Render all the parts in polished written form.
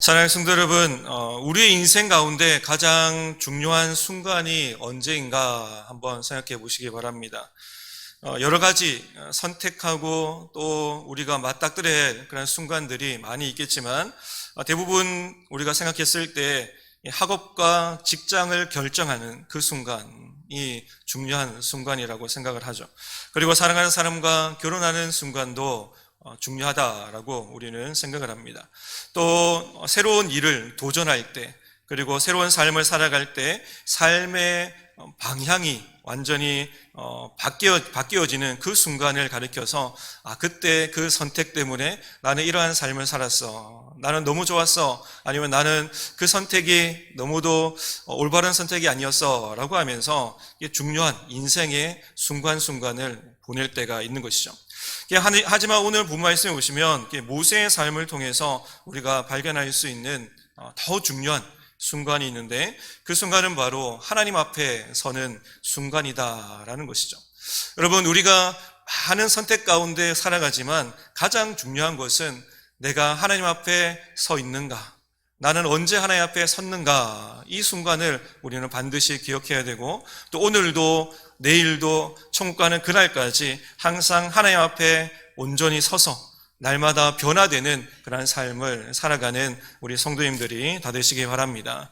사랑하는 성도 여러분, 우리의 인생 가운데 가장 중요한 순간이 언제인가 한번 생각해 보시기 바랍니다. 여러 가지 선택하고 또 우리가 맞닥뜨려야 할 그런 순간들이 많이 있겠지만 대부분 우리가 생각했을 때 학업과 직장을 결정하는 그 순간이 중요한 순간이라고 생각을 하죠. 그리고 사랑하는 사람과 결혼하는 순간도 중요하다라고 우리는 생각을 합니다. 또 새로운 일을 도전할 때, 그리고 새로운 삶을 살아갈 때 삶의 방향이 완전히 바뀌어지는 그 순간을 가리켜서 그때 그 선택 때문에 나는 이러한 삶을 살았어, 나는 너무 좋았어, 아니면 나는 그 선택이 너무도 올바른 선택이 아니었어 라고 하면서 중요한 인생의 순간순간을 보낼 때가 있는 것이죠. 하지만 오늘 본 말씀에 보시면 모세의 삶을 통해서 우리가 발견할 수 있는 더 중요한 순간이 있는데, 그 순간은 바로 하나님 앞에 서는 순간이다라는 것이죠. 여러분, 우리가 많은 선택 가운데 살아가지만 가장 중요한 것은 내가 하나님 앞에 서 있는가, 나는 언제 하나님 앞에 섰는가, 이 순간을 우리는 반드시 기억해야 되고, 또 오늘도 내일도 천국 가는 그날까지 항상 하나님 앞에 온전히 서서 날마다 변화되는 그런 삶을 살아가는 우리 성도님들이 다 되시기 바랍니다.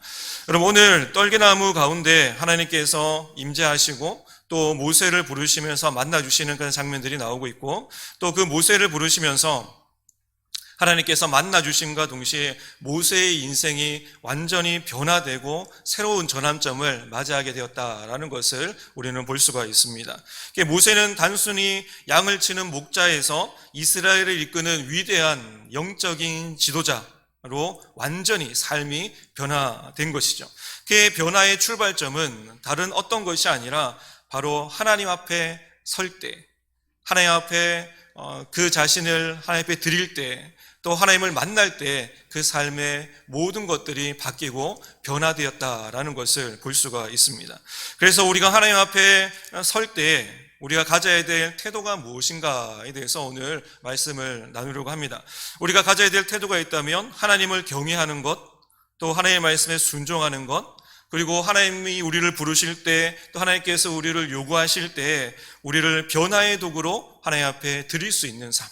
여러분, 오늘 떨기나무 가운데 하나님께서 임재하시고 또 모세를 부르시면서 만나주시는 그런 장면들이 나오고 있고, 또 그 모세를 부르시면서 하나님께서 만나주심과 동시에 모세의 인생이 완전히 변화되고 새로운 전환점을 맞이하게 되었다라는 것을 우리는 볼 수가 있습니다. 모세는 단순히 양을 치는 목자에서 이스라엘을 이끄는 위대한 영적인 지도자로 완전히 삶이 변화된 것이죠. 그의 변화의 출발점은 다른 어떤 것이 아니라 바로 하나님 앞에 설 때, 하나님 앞에 그 자신을 하나님 앞에 드릴 때, 또 하나님을 만날 때 그 삶의 모든 것들이 바뀌고 변화되었다라는 것을 볼 수가 있습니다. 그래서 우리가 하나님 앞에 설 때 우리가 가져야 될 태도가 무엇인가에 대해서 오늘 말씀을 나누려고 합니다. 우리가 가져야 될 태도가 있다면 하나님을 경외하는 것, 또 하나님의 말씀에 순종하는 것, 그리고 하나님이 우리를 부르실 때, 또 하나님께서 우리를 요구하실 때 우리를 변화의 도구로 하나님 앞에 드릴 수 있는 삶,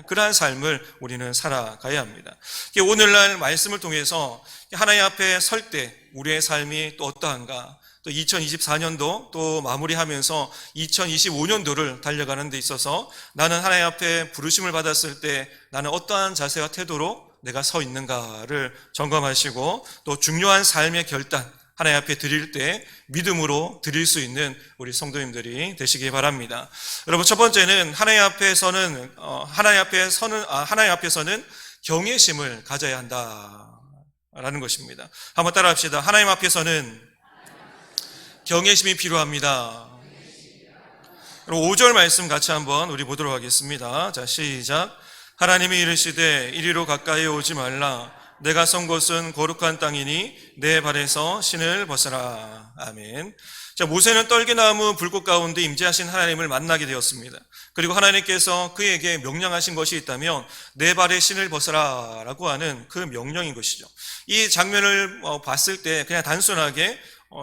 그러한 삶을 우리는 살아가야 합니다. 오늘날 말씀을 통해서 하나님 앞에 설 때 우리의 삶이 또 어떠한가, 또 2024년도 또 마무리하면서 2025년도를 달려가는 데 있어서 나는 하나님 앞에 부르심을 받았을 때 나는 어떠한 자세와 태도로 내가 서 있는가를 점검하시고, 또 중요한 삶의 결단 하나님 앞에 드릴 때 믿음으로 드릴 수 있는 우리 성도님들이 되시기 바랍니다. 여러분, 첫 번째는 하나님 앞에서는 경외심을 가져야 한다라는 것입니다. 한번 따라합시다. 하나님 앞에서는 경외심이 필요합니다. 5절 말씀 같이 한번 우리 보도록 하겠습니다. 자, 시작. 하나님이 이르시되 이리로 가까이 오지 말라. 내가 선 곳은 거룩한 땅이니 내 발에서 신을 벗으라. 아멘. 자, 모세는 떨기나무 불꽃 가운데 임재하신 하나님을 만나게 되었습니다. 그리고 하나님께서 그에게 명령하신 것이 있다면 내 발에 신을 벗으라 라고 하는 그 명령인 것이죠. 이 장면을 봤을 때 그냥 단순하게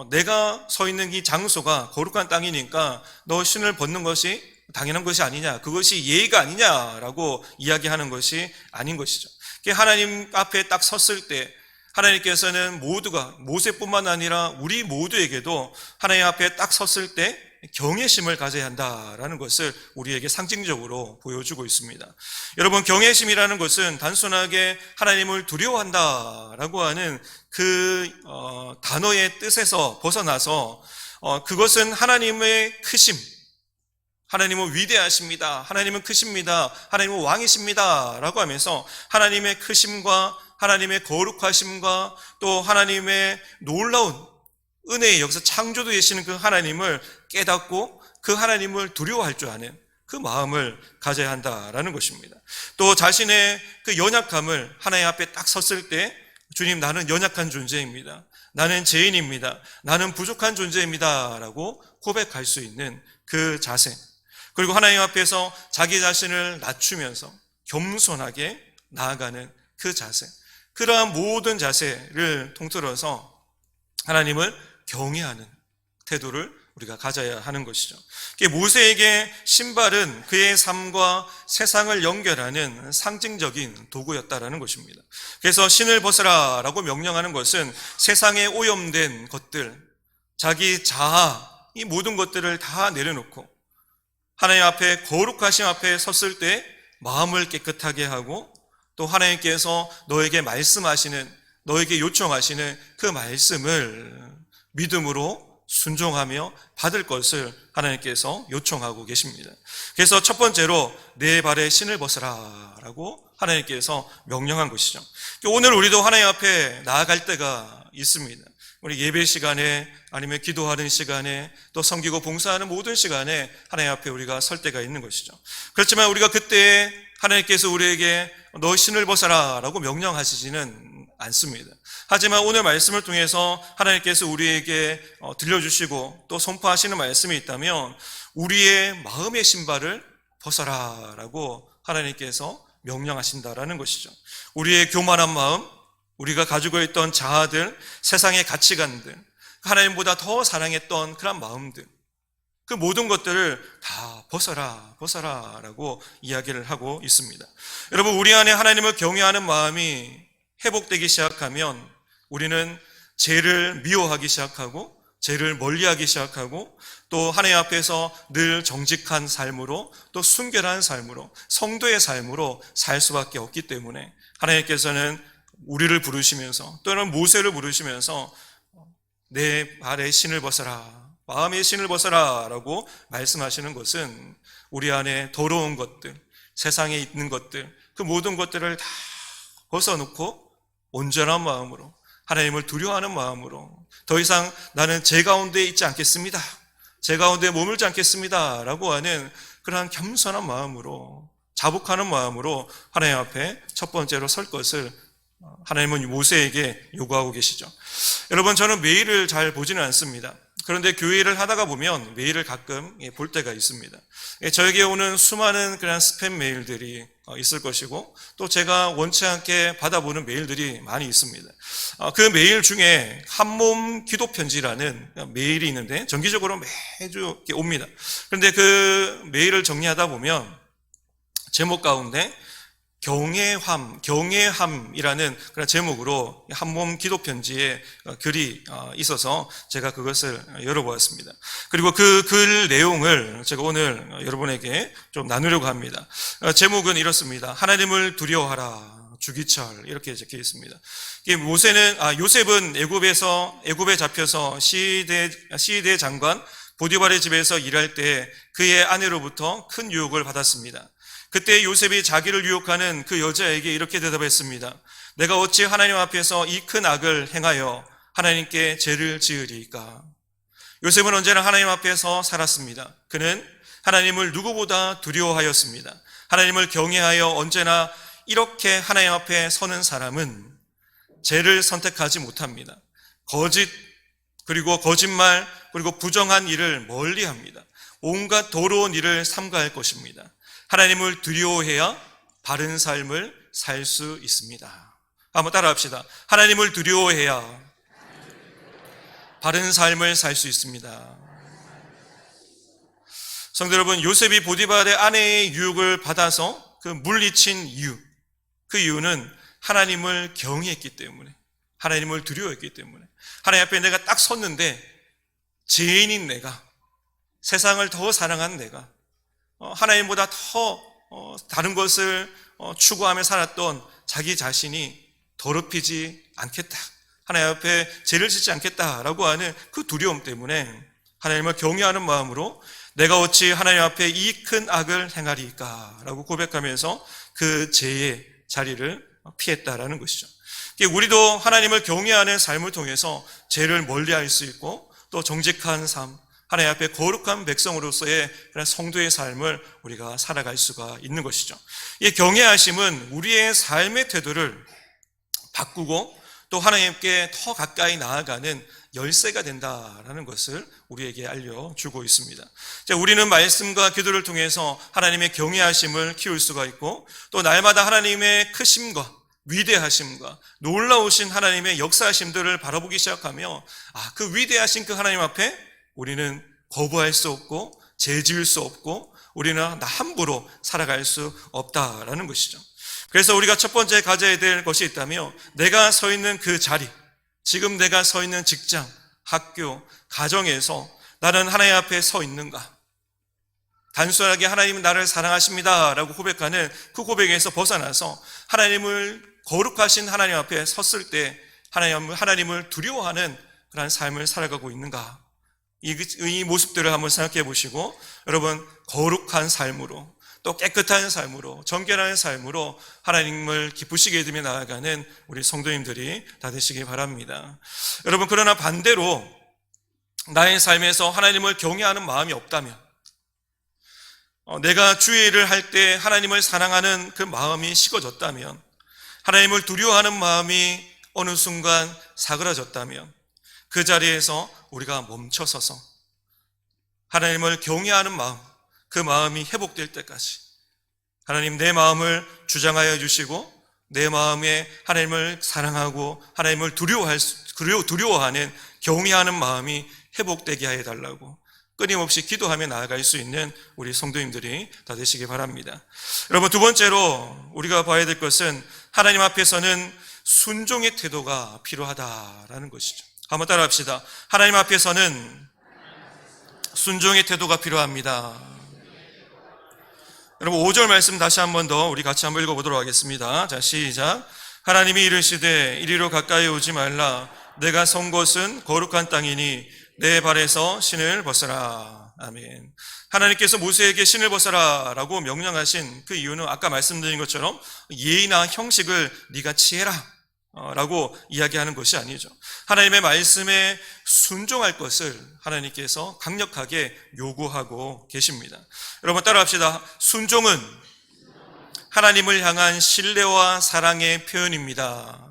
내가 서 있는 이 장소가 거룩한 땅이니까 너 신을 벗는 것이 당연한 것이 아니냐, 그것이 예의가 아니냐라고 이야기하는 것이 아닌 것이죠. 하나님 앞에 딱 섰을 때 하나님께서는 모두가, 모세뿐만 아니라 우리 모두에게도 하나님 앞에 딱 섰을 때 경외심을 가져야 한다라는 것을 우리에게 상징적으로 보여주고 있습니다. 여러분, 경외심이라는 것은 단순하게 하나님을 두려워한다라고 하는 그 단어의 뜻에서 벗어나서 그것은 하나님의 크심, 하나님은 위대하십니다, 하나님은 크십니다, 하나님은 왕이십니다 라고 하면서 하나님의 크심과 하나님의 거룩하심과 또 하나님의 놀라운 은혜의 역사, 창조도 되시는 그 하나님을 깨닫고 그 하나님을 두려워할 줄 아는 그 마음을 가져야 한다라는 것입니다. 또 자신의 그 연약함을 하나님 앞에 딱 섰을 때, 주님, 나는 연약한 존재입니다, 나는 죄인입니다, 나는 부족한 존재입니다 라고 고백할 수 있는 그 자세, 그리고 하나님 앞에서 자기 자신을 낮추면서 겸손하게 나아가는 그 자세, 그러한 모든 자세를 통틀어서 하나님을 경외하는 태도를 우리가 가져야 하는 것이죠. 모세에게 신발은 그의 삶과 세상을 연결하는 상징적인 도구였다라는 것입니다. 그래서 신을 벗으라 라고 명령하는 것은 세상에 오염된 것들, 자기 자아, 이 모든 것들을 다 내려놓고 하나님 앞에 거룩하심 앞에 섰을 때 마음을 깨끗하게 하고 또 하나님께서 너에게 말씀하시는, 너에게 요청하시는 그 말씀을 믿음으로 순종하며 받을 것을 하나님께서 요청하고 계십니다. 그래서 첫 번째로 내 발에 신을 벗으라 라고 하나님께서 명령한 것이죠. 오늘 우리도 하나님 앞에 나아갈 때가 있습니다. 우리 예배 시간에 아니면 기도하는 시간에 또 섬기고 봉사하는 모든 시간에 하나님 앞에 우리가 설 때가 있는 것이죠. 그렇지만 우리가 그때 하나님께서 우리에게 너 신을 벗어라 라고 명령하시지는 않습니다. 하지만 오늘 말씀을 통해서 하나님께서 우리에게 들려주시고 또 선포하시는 말씀이 있다면 우리의 마음의 신발을 벗어라 라고 하나님께서 명령하신다라는 것이죠. 우리의 교만한 마음, 우리가 가지고 있던 자아들, 세상의 가치관들, 하나님보다 더 사랑했던 그런 마음들, 그 모든 것들을 다 벗어라 라고 이야기를 하고 있습니다. 여러분, 우리 안에 하나님을 경외하는 마음이 회복되기 시작하면 우리는 죄를 미워하기 시작하고 죄를 멀리하기 시작하고 또 하나님 앞에서 늘 정직한 삶으로 또 순결한 삶으로 성도의 삶으로 살 수밖에 없기 때문에 하나님께서는 우리를 부르시면서 또는 모세를 부르시면서 내 발에 신을 벗어라, 마음의 신을 벗어라 라고 말씀하시는 것은 우리 안에 더러운 것들, 세상에 있는 것들, 그 모든 것들을 다 벗어놓고 온전한 마음으로 하나님을 두려워하는 마음으로 더 이상 나는 죄 가운데 있지 않겠습니다, 죄 가운데 머물지 않겠습니다 라고 하는 그러한 겸손한 마음으로, 자복하는 마음으로 하나님 앞에 첫 번째로 설 것을 하나님은 모세에게 요구하고 계시죠. 여러분, 저는 메일을 잘 보지는 않습니다. 그런데 교회를 하다가 보면 메일을 가끔 볼 때가 있습니다. 저에게 오는 수많은 그런 스팸 메일들이 있을 것이고 또 제가 원치 않게 받아보는 메일들이 많이 있습니다. 그 메일 중에 한몸 기도 편지라는 메일이 있는데 정기적으로 매주 옵니다. 그런데 그 메일을 정리하다 보면 제목 가운데 경외함이라는 그런 제목으로 한몸 기도 편지에 글이 있어서 제가 그것을 열어보았습니다. 그리고 그 글 내용을 제가 오늘 여러분에게 좀 나누려고 합니다. 제목은 이렇습니다. 하나님을 두려워하라, 주기철, 이렇게 적혀 있습니다. 요셉은 애굽에 잡혀서 시대 장관 보디발의 집에서 일할 때 그의 아내로부터 큰 유혹을 받았습니다. 그때 요셉이 자기를 유혹하는 그 여자에게 이렇게 대답했습니다. 내가 어찌 하나님 앞에서 이 큰 악을 행하여 하나님께 죄를 지으리이까? 요셉은 언제나 하나님 앞에서 살았습니다. 그는 하나님을 누구보다 두려워하였습니다. 하나님을 경외하여 언제나 이렇게 하나님 앞에 서는 사람은 죄를 선택하지 못합니다. 그리고 거짓말, 그리고 부정한 일을 멀리합니다. 온갖 더러운 일을 삼가할 것입니다. 하나님을 두려워해야 바른 삶을 살 수 있습니다. 한번 따라합시다. 하나님을 두려워해야 바른 삶을 살 수 있습니다. 성도 여러분, 요셉이 보디발의 아내의 유혹을 받아서 그 물리친 이유, 그 이유는 하나님을 경외했기 때문에, 하나님을 두려워했기 때문에, 하나님 앞에 내가 딱 섰는데 죄인인 내가, 세상을 더 사랑한 내가, 하나님보다 더 다른 것을 추구하며 살았던 자기 자신이 더럽히지 않겠다, 하나님 앞에 죄를 짓지 않겠다라고 하는 그 두려움 때문에 하나님을 경외하는 마음으로 내가 어찌 하나님 앞에 이 큰 악을 행하리까 라고 고백하면서 그 죄의 자리를 피했다라는 것이죠. 우리도 하나님을 경외하는 삶을 통해서 죄를 멀리할 수 있고 또 정직한 삶, 하나님 앞에 거룩한 백성으로서의 그런 성도의 삶을 우리가 살아갈 수가 있는 것이죠. 이 경외하심은 우리의 삶의 태도를 바꾸고 또 하나님께 더 가까이 나아가는 열쇠가 된다라는 것을 우리에게 알려주고 있습니다. 우리는 말씀과 기도를 통해서 하나님의 경외하심을 키울 수가 있고 또 날마다 하나님의 크심과 위대하심과 놀라우신 하나님의 역사하심들을 바라보기 시작하며 그 위대하신 그 하나님 앞에 우리는 거부할 수 없고 죄지을 수 없고 우리는 함부로 살아갈 수 없다라는 것이죠. 그래서 우리가 첫 번째 가져야 될 것이 있다면 내가 서 있는 그 자리, 지금 내가 서 있는 직장, 학교, 가정에서 나는 하나님 앞에 서 있는가? 단순하게 하나님은 나를 사랑하십니다 라고 고백하는 그 고백에서 벗어나서 하나님을 거룩하신 하나님 앞에 섰을 때 하나님을 두려워하는 그런 삶을 살아가고 있는가? 이 모습들을 한번 생각해 보시고 여러분 거룩한 삶으로 또 깨끗한 삶으로 정결한 삶으로 하나님을 기쁘시게 해드리며 나아가는 우리 성도님들이 다 되시기 바랍니다. 여러분 그러나 반대로 나의 삶에서 하나님을 경외하는 마음이 없다면 내가 주의 일을 할 때 하나님을 사랑하는 그 마음이 식어졌다면 하나님을 두려워하는 마음이 어느 순간 사그라졌다면 그 자리에서 우리가 멈춰서서 하나님을 경외하는 마음, 그 마음이 회복될 때까지 하나님 내 마음을 주장하여 주시고 내 마음에 하나님을 사랑하고 하나님을 두려워하는 경외하는 마음이 회복되게 하여 달라고 끊임없이 기도하며 나아갈 수 있는 우리 성도님들이 다 되시기 바랍니다. 여러분 두 번째로 우리가 봐야 될 것은 하나님 앞에서는 순종의 태도가 필요하다라는 것이죠. 한번 따라합시다. 하나님 앞에서는 순종의 태도가 필요합니다. 여러분 5절 말씀 다시 한 번 더 우리 같이 한번 읽어보도록 하겠습니다. 자, 시작. 하나님이 이르시되 이리로 가까이 오지 말라. 내가 선 곳은 거룩한 땅이니 내 발에서 신을 벗어라. 아멘. 하나님께서 모세에게 신을 벗어라 라고 명령하신 그 이유는 아까 말씀드린 것처럼 예의나 형식을 네가 취해라 라고 이야기하는 것이 아니죠. 하나님의 말씀에 순종할 것을 하나님께서 강력하게 요구하고 계십니다. 여러분 따라합시다. 순종은 하나님을 향한 신뢰와 사랑의 표현입니다.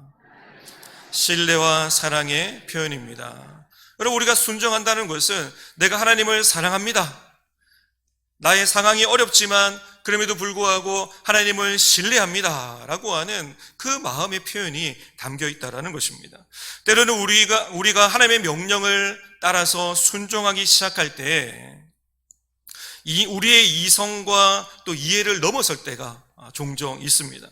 신뢰와 사랑의 표현입니다. 여러분 우리가 순종한다는 것은 내가 하나님을 사랑합니다. 나의 상황이 어렵지만 그럼에도 불구하고 하나님을 신뢰합니다 라고 하는 그 마음의 표현이 담겨 있다는 것입니다. 때로는 우리가 하나님의 명령을 따라서 순종하기 시작할 때 우리의 이성과 또 이해를 넘어설 때가 종종 있습니다.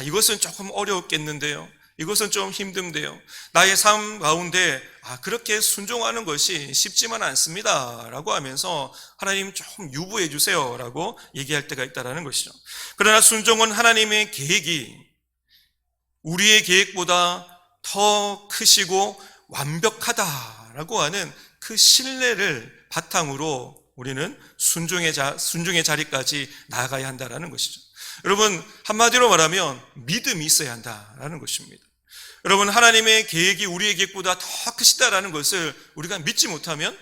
이것은 조금 어렵겠는데요. 이것은 좀 힘든데요. 나의 삶 가운데 그렇게 순종하는 것이 쉽지만 않습니다 라고 하면서 하나님 좀 유보해 주세요 라고 얘기할 때가 있다는 것이죠. 그러나 순종은 하나님의 계획이 우리의 계획보다 더 크시고 완벽하다라고 하는 그 신뢰를 바탕으로 우리는 순종의 자리까지 나아가야 한다는 것이죠. 여러분 한마디로 말하면 믿음이 있어야 한다는 것입니다. 여러분 하나님의 계획이 우리의 계획보다 더 크시다라는 것을 우리가 믿지 못하면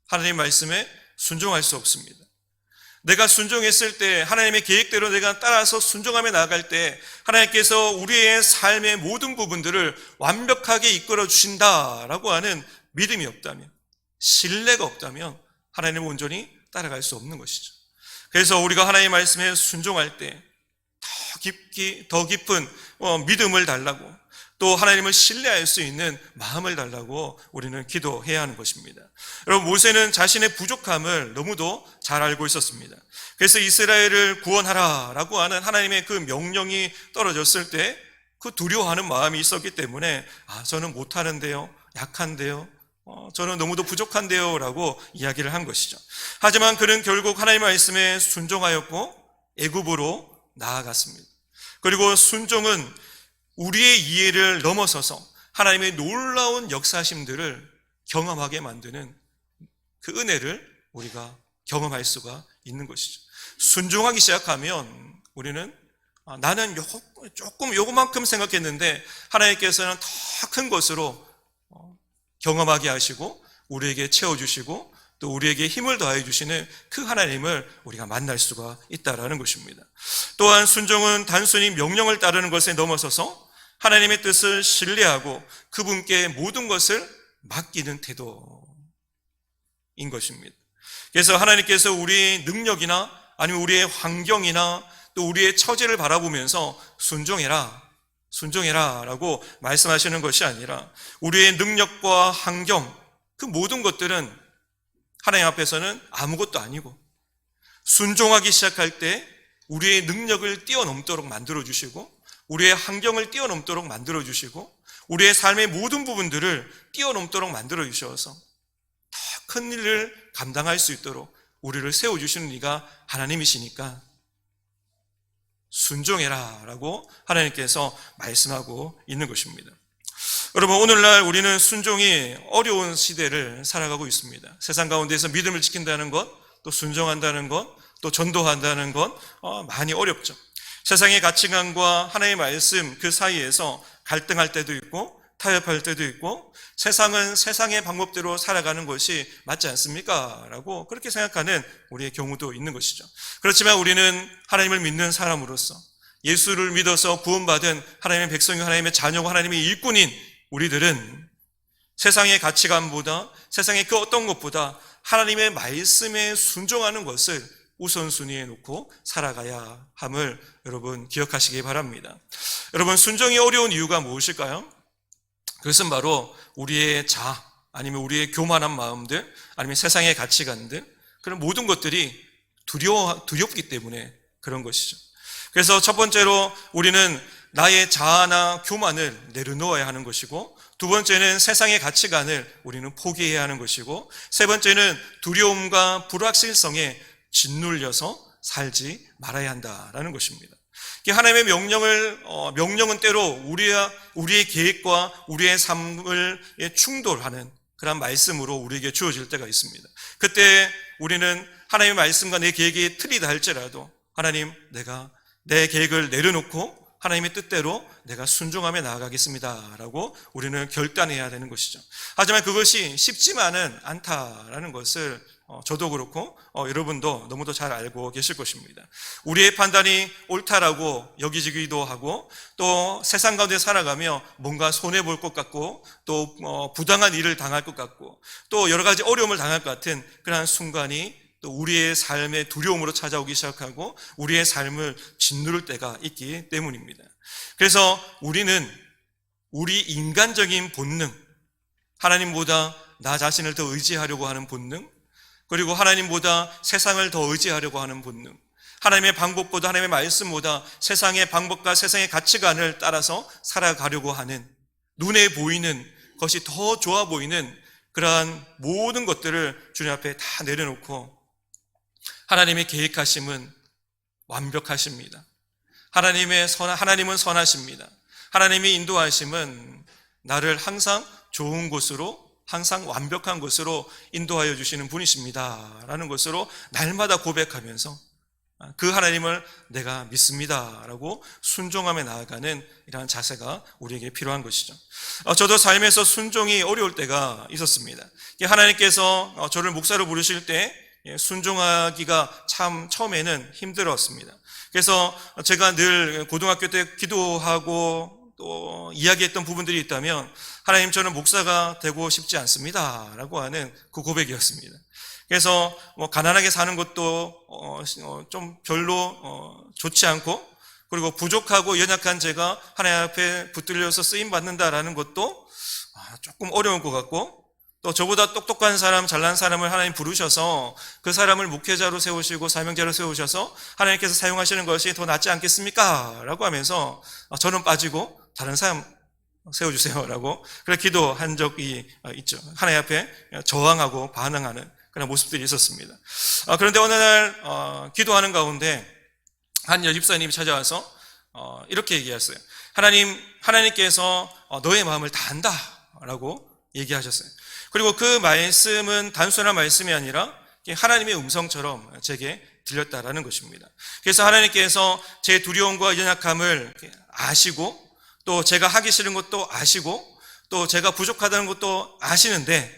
하나님의 말씀에 순종할 수 없습니다. 내가 순종했을 때 하나님의 계획대로 내가 따라서 순종하며 나아갈 때 하나님께서 우리의 삶의 모든 부분들을 완벽하게 이끌어 주신다라고 하는 믿음이 없다면 신뢰가 없다면 하나님을 온전히 따라갈 수 없는 것이죠. 그래서 우리가 하나님의 말씀에 순종할 때 더 깊은 믿음을 달라고 또 하나님을 신뢰할 수 있는 마음을 달라고 우리는 기도해야 하는 것입니다. 여러분 모세는 자신의 부족함을 너무도 잘 알고 있었습니다. 그래서 이스라엘을 구원하라라고 하는 하나님의 그 명령이 떨어졌을 때 그 두려워하는 마음이 있었기 때문에 저는 못하는데요, 약한데요, 저는 너무도 부족한데요 라고 이야기를 한 것이죠. 하지만 그는 결국 하나님의 말씀에 순종하였고 애굽으로 나아갔습니다. 그리고 순종은 우리의 이해를 넘어서서 하나님의 놀라운 역사심들을 경험하게 만드는 그 은혜를 우리가 경험할 수가 있는 것이죠. 순종하기 시작하면 우리는 나는 요거만큼 생각했는데 하나님께서는 더 큰 것으로 경험하게 하시고 우리에게 채워주시고 또 우리에게 힘을 더해 주시는 그 하나님을 우리가 만날 수가 있다는 것입니다. 또한 순종은 단순히 명령을 따르는 것에 넘어서서 하나님의 뜻을 신뢰하고 그분께 모든 것을 맡기는 태도인 것입니다. 그래서 하나님께서 우리의 능력이나 아니면 우리의 환경이나 또 우리의 처지를 바라보면서 순종해라, 순종해라 라고 말씀하시는 것이 아니라 우리의 능력과 환경, 그 모든 것들은 하나님 앞에서는 아무것도 아니고 순종하기 시작할 때 우리의 능력을 뛰어넘도록 만들어주시고 우리의 환경을 뛰어넘도록 만들어주시고 우리의 삶의 모든 부분들을 뛰어넘도록 만들어주셔서 더 큰 일을 감당할 수 있도록 우리를 세워주시는 이가 하나님이시니까 순종해라 라고 하나님께서 말씀하고 있는 것입니다. 여러분, 오늘날 우리는 순종이 어려운 시대를 살아가고 있습니다. 세상 가운데서 믿음을 지킨다는 것, 또 순종한다는 것, 또 전도한다는 것 많이 어렵죠. 세상의 가치관과 하나님의 말씀 그 사이에서 갈등할 때도 있고 타협할 때도 있고 세상은 세상의 방법대로 살아가는 것이 맞지 않습니까? 라고 그렇게 생각하는 우리의 경우도 있는 것이죠. 그렇지만 우리는 하나님을 믿는 사람으로서 예수를 믿어서 구원받은 하나님의 백성이 하나님의 자녀고 하나님의 일꾼인 우리들은 세상의 가치관보다 세상의 그 어떤 것보다 하나님의 말씀에 순종하는 것을 우선순위에 놓고 살아가야 함을 여러분 기억하시기 바랍니다. 여러분, 순종이 어려운 이유가 무엇일까요? 그것은 바로 우리의 자아, 아니면 우리의 교만한 마음들, 아니면 세상의 가치관들, 그런 모든 것들이 두렵기 때문에 그런 것이죠. 그래서 첫 번째로 우리는 나의 자아나 교만을 내려놓아야 하는 것이고, 두 번째는 세상의 가치관을 우리는 포기해야 하는 것이고, 세 번째는 두려움과 불확실성에 짓눌려서 살지 말아야 한다라는 것입니다. 하나님의 명령은 때로 우리의 계획과 우리의 삶을 충돌하는 그런 말씀으로 우리에게 주어질 때가 있습니다. 그때 우리는 하나님의 말씀과 내 계획이 틀리다 할지라도 하나님, 내가 내 계획을 내려놓고 하나님의 뜻대로 내가 순종하며 나아가겠습니다 라고 우리는 결단해야 되는 것이죠. 하지만 그것이 쉽지만은 않다라는 것을 저도 그렇고 여러분도 너무도 잘 알고 계실 것입니다. 우리의 판단이 옳다라고 여기지기도 하고, 또 세상 가운데 살아가며 뭔가 손해볼 것 같고, 또 부당한 일을 당할 것 같고, 또 여러 가지 어려움을 당할 것 같은 그러한 순간이 또 우리의 삶의 두려움으로 찾아오기 시작하고 우리의 삶을 짓누를 때가 있기 때문입니다. 그래서 우리는 우리 인간적인 본능, 하나님보다 나 자신을 더 의지하려고 하는 본능, 그리고 하나님보다 세상을 더 의지하려고 하는 본능, 하나님의 방법보다 하나님의 말씀보다 세상의 방법과 세상의 가치관을 따라서 살아가려고 하는, 눈에 보이는 것이 더 좋아 보이는 그러한 모든 것들을 주님 앞에 다 내려놓고 하나님의 계획하심은 완벽하십니다. 하나님은 선하십니다. 하나님의 인도하심은 나를 항상 좋은 곳으로, 항상 완벽한 것으로 인도하여 주시는 분이십니다 라는 것으로 날마다 고백하면서 그 하나님을 내가 믿습니다 라고 순종하며 나아가는 이러한 자세가 우리에게 필요한 것이죠. 저도 삶에서 순종이 어려울 때가 있었습니다. 하나님께서 저를 목사로 부르실 때 순종하기가 참 처음에는 힘들었습니다. 그래서 제가 늘 고등학교 때 기도하고 또 이야기했던 부분들이 있다면, 하나님, 저는 목사가 되고 싶지 않습니다 라고 하는 그 고백이었습니다. 그래서 가난하게 사는 것도 좀 별로 좋지 않고, 그리고 부족하고 연약한 제가 하나님 앞에 붙들려서 쓰임 받는다라는 것도 조금 어려운 것 같고, 또 저보다 똑똑한 사람, 잘난 사람을 하나님 부르셔서 그 사람을 목회자로 세우시고 사명자로 세우셔서 하나님께서 사용하시는 것이 더 낫지 않겠습니까? 라고 하면서 저는 빠지고 다른 사람 세워주세요 라고 그렇게 기도한 적이 있죠. 하나님 앞에 저항하고 반항하는 그런 모습들이 있었습니다. 그런데 어느 날 기도하는 가운데 한 여집사님이 찾아와서 이렇게 얘기했어요. 하나님께서 너의 마음을 다 안다 라고 얘기하셨어요. 그리고 그 말씀은 단순한 말씀이 아니라 하나님의 음성처럼 제게 들렸다라는 것입니다. 그래서 하나님께서 제 두려움과 연약함을 아시고, 또 제가 하기 싫은 것도 아시고, 또 제가 부족하다는 것도 아시는데,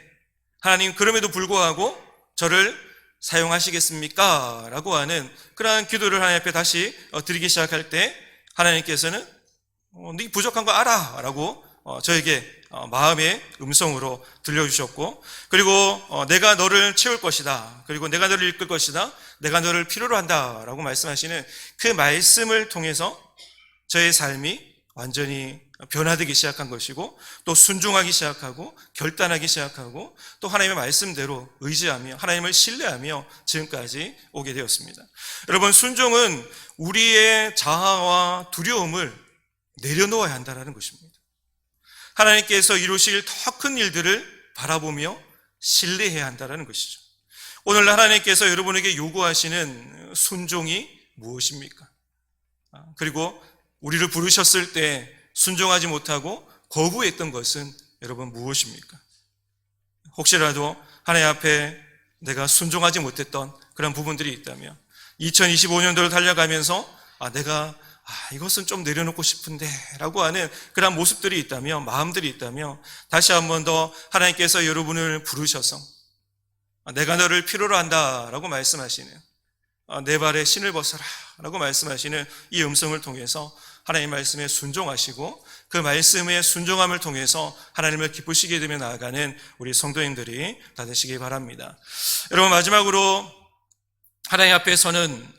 하나님, 그럼에도 불구하고 저를 사용하시겠습니까? 라고 하는 그러한 기도를 하나님 앞에 다시 드리기 시작할 때, 하나님께서는 네 부족한 거 알아 라고 저에게 마음의 음성으로 들려주셨고, 그리고 내가 너를 채울 것이다, 그리고 내가 너를 이끌 것이다, 내가 너를 필요로 한다 라고 말씀하시는 그 말씀을 통해서 저의 삶이 완전히 변화되기 시작한 것이고, 또 순종하기 시작하고 결단하기 시작하고, 또 하나님의 말씀대로 의지하며 하나님을 신뢰하며 지금까지 오게 되었습니다. 여러분, 순종은 우리의 자아와 두려움을 내려놓아야 한다는 것입니다. 하나님께서 이루실 더 큰 일들을 바라보며 신뢰해야 한다는 것이죠. 오늘 하나님께서 여러분에게 요구하시는 순종이 무엇입니까? 그리고 우리를 부르셨을 때 순종하지 못하고 거부했던 것은 여러분 무엇입니까? 혹시라도 하나님 앞에 내가 순종하지 못했던 그런 부분들이 있다면 2025년도를 달려가면서 내가 이것은 좀 내려놓고 싶은데 라고 하는 그런 모습들이 있다면, 마음들이 있다면 다시 한 번 더 하나님께서 여러분을 부르셔서 내가 너를 필요로 한다 라고 말씀하시는, 내 발에 신을 벗어라 라고 말씀하시는 이 음성을 통해서 하나님 말씀에 순종하시고 그 말씀의 순종함을 통해서 하나님을 기쁘시게 되며 나아가는 우리 성도님들이 다 되시기 바랍니다. 여러분, 마지막으로 하나님 앞에서는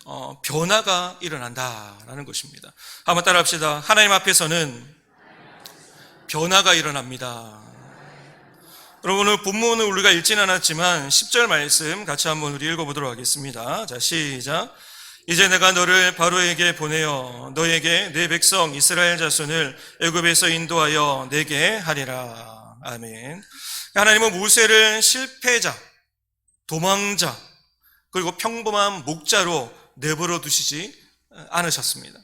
변화가 일어난다라는 것입니다. 한번 따라합시다. 하나님 앞에서는 변화가 일어납니다. 여러분, 오늘 본문을 우리가 읽지는 않았지만 10절 말씀 같이 한번 우리 읽어보도록 하겠습니다. 자, 시작. 이제 내가 너를 바로에게 보내어 너에게 내 백성 이스라엘 자손을 애굽에서 인도하여 내게 하리라. 아멘. 하나님은 모세를 실패자, 도망자, 그리고 평범한 목자로 내버려 두시지 않으셨습니다.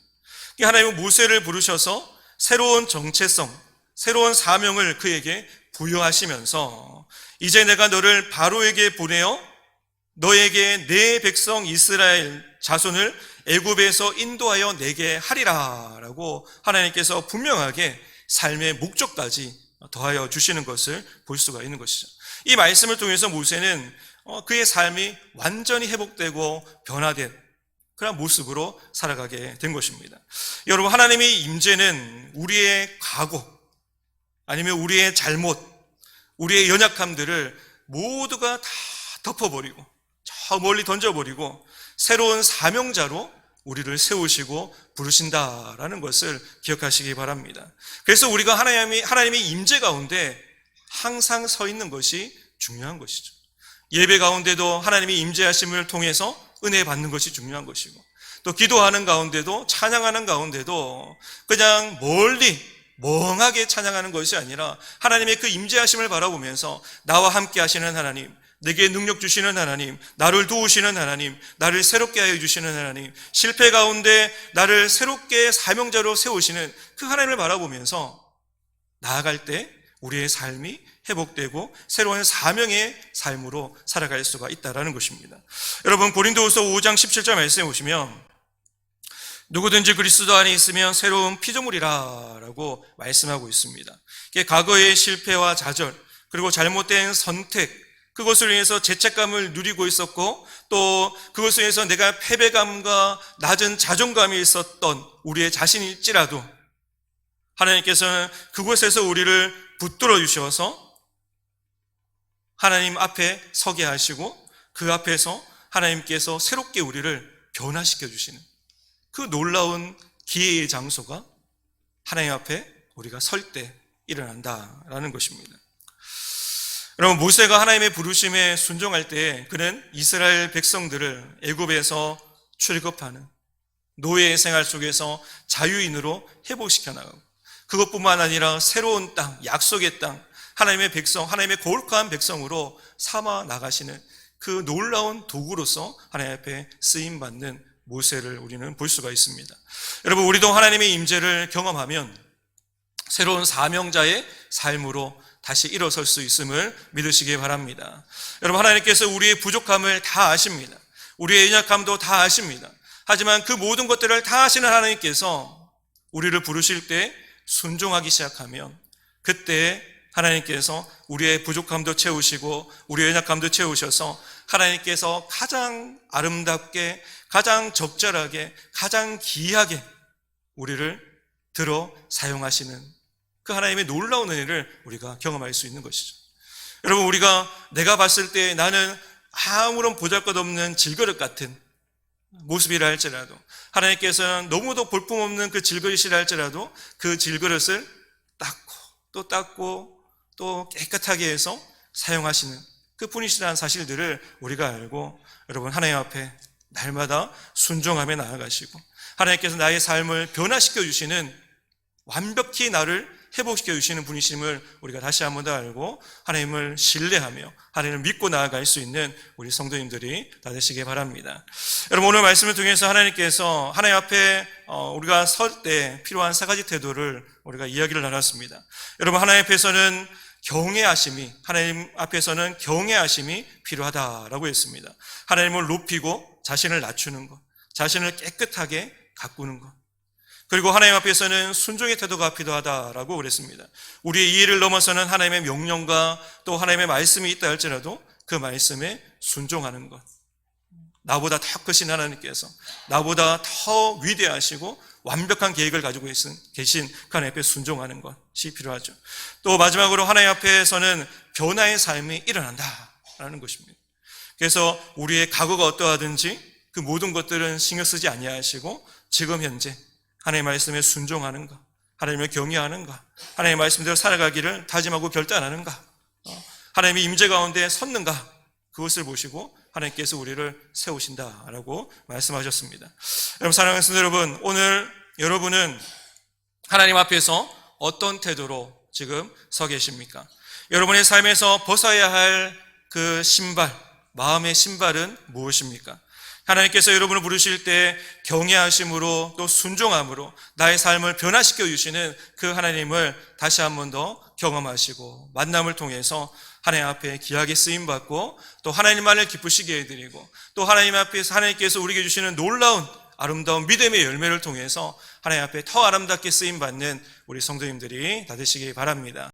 하나님은 모세를 부르셔서 새로운 정체성, 새로운 사명을 그에게 부여하시면서 이제 내가 너를 바로에게 보내어 너에게 내 백성 이스라엘 자손을 애굽에서 인도하여 내게 하리라 라고 하나님께서 분명하게 삶의 목적까지 더하여 주시는 것을 볼 수가 있는 것이죠. 이 말씀을 통해서 모세는 그의 삶이 완전히 회복되고 변화된 그런 모습으로 살아가게 된 것입니다. 여러분, 하나님의 임재는 우리의 과거 아니면 우리의 잘못, 우리의 연약함들을 모두가 다 덮어버리고 저 멀리 던져버리고 새로운 사명자로 우리를 세우시고 부르신다라는 것을 기억하시기 바랍니다. 그래서 우리가 하나님의 임재 가운데 항상 서 있는 것이 중요한 것이죠. 예배 가운데도 하나님의 임재하심을 통해서 은혜 받는 것이 중요한 것이고, 또 기도하는 가운데도, 찬양하는 가운데도 그냥 멀리 멍하게 찬양하는 것이 아니라 하나님의 그 임재하심을 바라보면서 나와 함께 하시는 하나님, 내게 능력 주시는 하나님, 나를 도우시는 하나님, 나를 새롭게 하여 주시는 하나님, 실패 가운데 나를 새롭게 사명자로 세우시는 그 하나님을 바라보면서 나아갈 때 우리의 삶이 회복되고 새로운 사명의 삶으로 살아갈 수가 있다는 것입니다. 여러분, 고린도후서 5장 17절 말씀에 보시면 누구든지 그리스도 안에 있으면 새로운 피조물이라 라고 말씀하고 있습니다. 과거의 실패와 좌절, 그리고 잘못된 선택, 그것을 위해서 죄책감을 누리고 있었고, 또 그것을 위해서 내가 패배감과 낮은 자존감이 있었던 우리의 자신일지라도 하나님께서는 그곳에서 우리를 붙들어 주셔서 하나님 앞에 서게 하시고 그 앞에서 하나님께서 새롭게 우리를 변화시켜 주시는 그 놀라운 기회의 장소가 하나님 앞에 우리가 설 때 일어난다라는 것입니다. 여러분, 모세가 하나님의 부르심에 순종할 때 그는 이스라엘 백성들을 애굽에서 출급하는 노예의 생활 속에서 자유인으로 회복시켜 나가고, 그것뿐만 아니라 새로운 땅, 약속의 땅, 하나님의 백성, 하나님의 거룩한 백성으로 삼아 나가시는 그 놀라운 도구로서 하나님 앞에 쓰임받는 모세를 우리는 볼 수가 있습니다. 여러분, 우리도 하나님의 임재를 경험하면 새로운 사명자의 삶으로 다시 일어설 수 있음을 믿으시기 바랍니다. 여러분, 하나님께서 우리의 부족함을 다 아십니다. 우리의 연약함도 다 아십니다. 하지만 그 모든 것들을 다 아시는 하나님께서 우리를 부르실 때 순종하기 시작하면 그때 하나님께서 우리의 부족함도 채우시고 우리의 연약함도 채우셔서 하나님께서 가장 아름답게, 가장 적절하게, 가장 귀하게 우리를 들어 사용하시는 그 하나님의 놀라운 은혜를 우리가 경험할 수 있는 것이죠. 여러분, 우리가 내가 봤을 때 나는 아무런 보잘것없는 질그릇 같은 모습이라 할지라도, 하나님께서는 너무도 볼품없는 그 질그릇이라 할지라도 그 질그릇을 닦고 또 닦고 또 깨끗하게 해서 사용하시는 그 분이시라는 사실들을 우리가 알고, 여러분, 하나님 앞에 날마다 순종하며 나아가시고 하나님께서 나의 삶을 변화시켜 주시는, 완벽히 나를 회복시켜 주시는 분이심을 우리가 다시 한 번 더 알고 하나님을 신뢰하며 하나님을 믿고 나아갈 수 있는 우리 성도님들이 다 되시기 바랍니다. 여러분, 오늘 말씀을 통해서 하나님께서 하나님 앞에 우리가 설 때 필요한 세 가지 태도를 우리가 이야기를 나눴습니다. 여러분, 하나님 앞에서는 경외하심이, 하나님 앞에서는 경외하심이 필요하다라고 했습니다. 하나님을 높이고 자신을 낮추는 것, 자신을 깨끗하게 가꾸는 것, 그리고 하나님 앞에서는 순종의 태도가 필요하다라고 그랬습니다. 우리의 이해를 넘어서는 하나님의 명령과 또 하나님의 말씀이 있다 할지라도 그 말씀에 순종하는 것, 나보다 더 크신 하나님께서 나보다 더 위대하시고 완벽한 계획을 가지고 계신 그 하나님 앞에 순종하는 것이 필요하죠. 또 마지막으로 하나님 앞에서는 변화의 삶이 일어난다라는 것입니다. 그래서 우리의 과거가 어떠하든지 그 모든 것들은 신경 쓰지 아니하시고 지금 현재 하나님의 말씀에 순종하는 것, 하나님을 경외하는 것, 하나님의 말씀대로 살아가기를 다짐하고 결단하는가, 하나님의 임재 가운데 섰는가, 그것을 보시고 하나님께서 우리를 세우신다라고 말씀하셨습니다. 여러분, 사랑하는 성도 여러분, 오늘 여러분은 하나님 앞에서 어떤 태도로 지금 서 계십니까? 여러분의 삶에서 벗어야 할 그 신발, 마음의 신발은 무엇입니까? 하나님께서 여러분을 부르실 때 경외하심으로 또 순종함으로 나의 삶을 변화시켜 주시는 그 하나님을 다시 한 번 더 경험하시고 만남을 통해서 하나님 앞에 귀하게 쓰임받고 또 하나님만을 기쁘시게 해드리고 또 하나님 앞에서 하나님께서 우리에게 주시는 놀라운 아름다운 믿음의 열매를 통해서 하나님 앞에 더 아름답게 쓰임받는 우리 성도님들이 다 되시기 바랍니다.